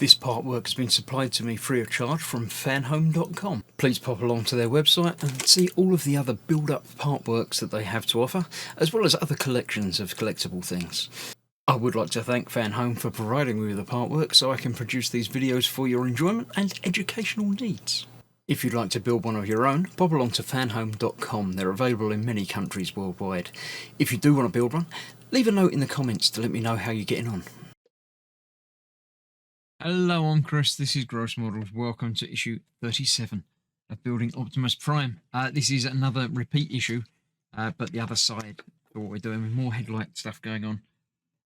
This part work has been supplied to me free of charge from Fanhome.com. Please pop along to their website and see all of the other build-up part works that they have to offer, as well as other collections of collectible things. I would like to thank Fanhome for providing me with the part work so I can produce these videos for your enjoyment and educational needs. If you'd like to build one of your own, pop along to Fanhome.com. They're available in many countries worldwide. If you do want to build one, leave a note in the comments to let me know how you're getting on. Hello, I'm Chris. This is Gross Models. Welcome to issue 37 of Building Optimus Prime. This is another repeat issue, but the other side of what we're doing with more headlight stuff going on.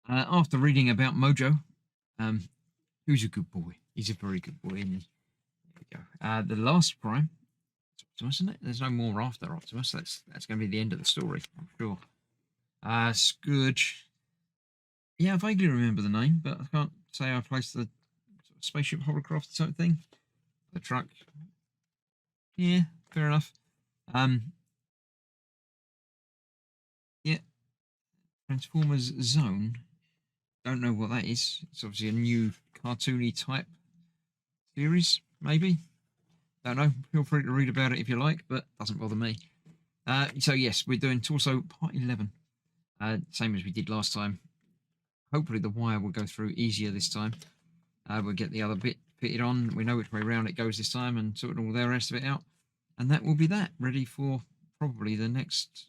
After reading about Mojo, who's a good boy? He's a very good boy, isn't he? There we go. The last Prime, it's Optimus, isn't it? There's no more after Optimus. That's going to be the end of the story, I'm sure. Scourge. Yeah, I vaguely remember the name, but I can't say I placed the spaceship hovercraft type thing. The truck. Yeah, fair enough. Yeah. Transformers Zone. Don't know what that is. It's obviously a new cartoony type series, maybe. Don't know. Feel free to read about it if you like, but doesn't bother me. So yes, we're doing Torso Part 11. Same as we did last time. Hopefully the wire will go through easier this time. We'll get the other bit fitted on. We know which way round it goes this time and sort all the rest of it out. And that will be that. Ready for probably the next...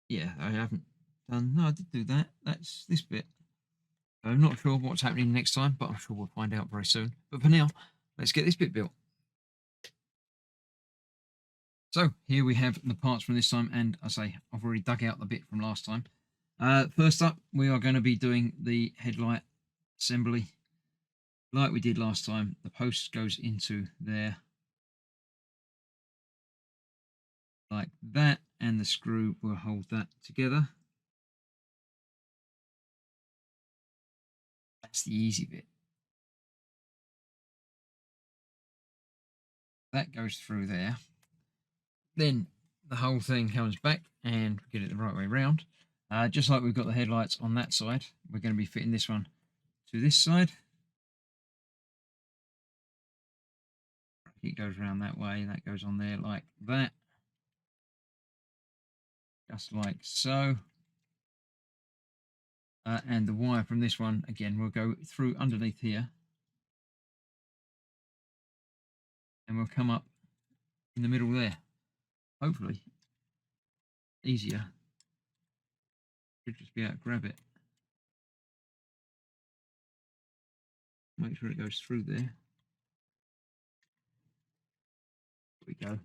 Yeah, I haven't done... No, I did do that. That's this bit. I'm not sure what's happening next time, but I'm sure we'll find out very soon. But for now, let's get this bit built. So here we have the parts from this time, and I say I've already dug out the bit from last time. First up, we are going to be doing the headlight assembly like we did last time. The post goes into there like that, and the screw will hold that together. That's the easy bit. That goes through there. Then the whole thing comes back and get it the right way round. Just like we've got the headlights on that side, we're going to be fitting this one to this side. It goes around that way, that goes on there like that. Just like so. And the wire from this one, again, will go through underneath here. And we'll come up in the middle there. Hopefully. Easier. Should just be able to grab it. Make sure it goes through there. There we go.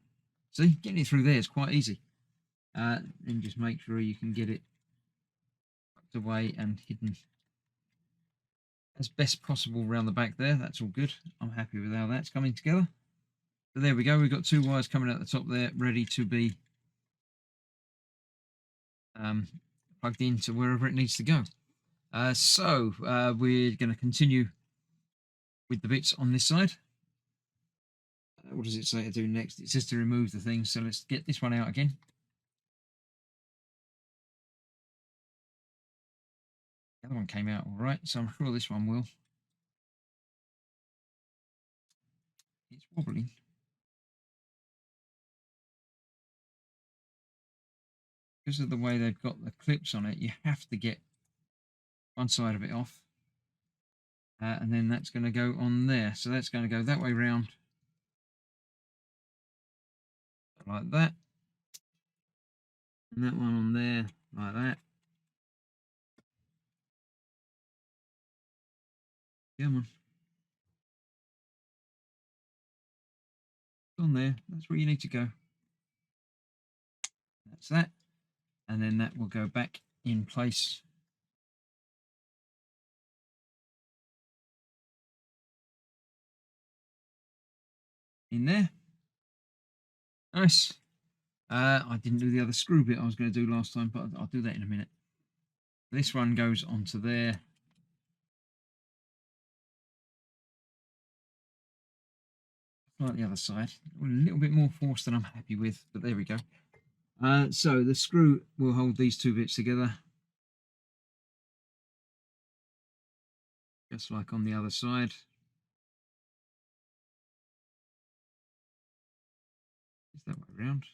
See, getting it through there is quite easy. And just make sure you can get it tucked away and hidden as best possible around the back there. That's all good. I'm happy with how that's coming together. So there we go. We've got two wires coming out the top there, ready to be plugged into wherever it needs to go. So we're going to continue with the bits on this side. What does it say to do next? It says to remove the thing, so let's get this one out again. The other one came out all right, so I'm sure this one will. It's wobbling. Because of the way they've got the clips on it, you have to get one side of it off. And then that's going to go on there. So that's going to go that way round. Like that. And that one on there, like that. Come on. It's on there. That's where you need to go. That's that. And then that will go back in place. In there. Nice. I didn't do the other screw bit I was going to do last time, but I'll do that in a minute. This one goes onto there. Like the other side. A little bit more force than I'm happy with, but there we go. So the screw will hold these two bits together. just like on the other side. It's that way around.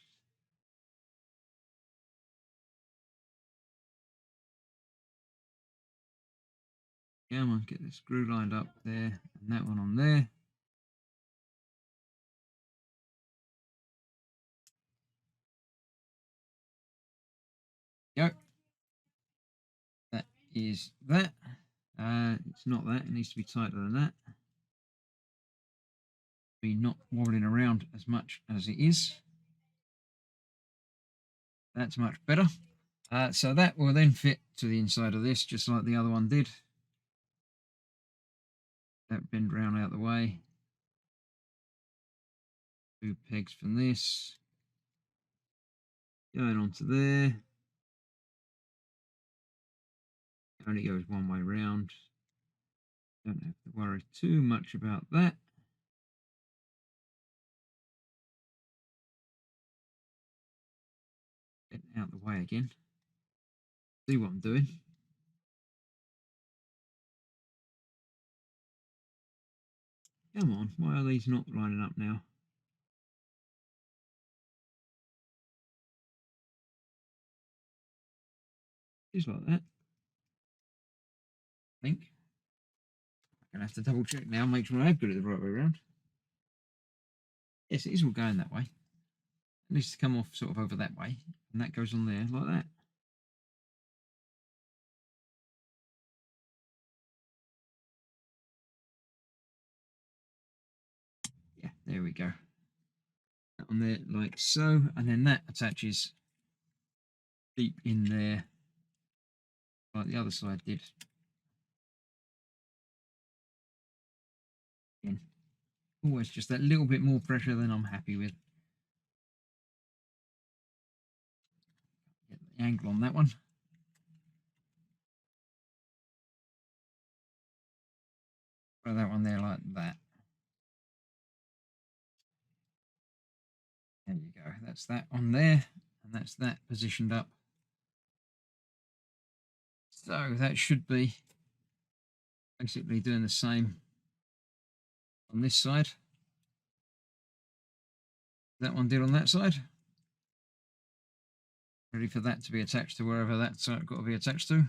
Come on, get the screw lined up there, and that one on there. Go. That is that. It's not that. It needs to be tighter than that. Be not wobbling around as much as it is. That's much better. So that will then fit to the inside of this, just like the other one did. That bend round out the way. 2 pegs from this. Going onto there. It only goes one way round. Don't have to worry too much about that. Get out the way again. See what I'm doing. Come on, why are these not lining up now? Just like that. I think. I'm going to have to double check now, make sure I have got it the right way around. Yes, it is all going that way. It needs to come off sort of over that way, and that goes on there like that. Yeah, there we go. On there like so, and then that attaches deep in there like the other side did. Again, always just that little bit more pressure than I'm happy with. Get the angle on that one. Put that one there like that. There you go. That's that on there, and that's that positioned up. So that should be basically doing the same on this side. That one did on that side. Ready for that to be attached to wherever that's got to be attached to.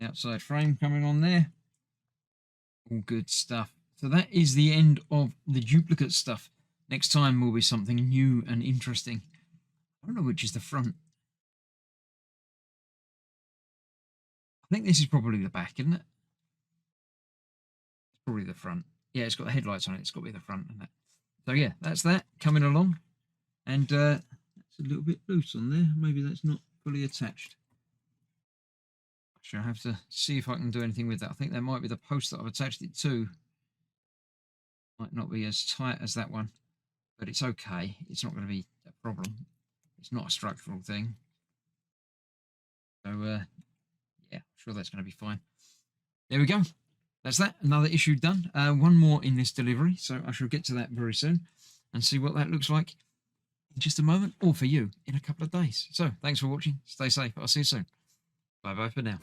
The outside frame coming on there. All good stuff. So that is the end of the duplicate stuff. Next time will be something new and interesting. I don't know which is the front. I think this is probably the back, isn't it? It's probably the front. Yeah, it's got the headlights on it. It's got to be the front, isn't it? So yeah, that's that coming along. And that's a little bit loose on there. Maybe that's not fully attached. Actually, I have to see if I can do anything with that. I think that might be the post that I've attached it to. Might not be as tight as that one, but it's okay. It's not going to be a problem. It's not a structural thing. So yeah, I'm sure that's going to be fine. There we go. That's that. Another issue done. One more in this delivery, so I shall get to that very soon and see what that looks like in just a moment, or for you in a couple of days. So thanks for watching. Stay safe. I'll see you soon. Bye bye for now.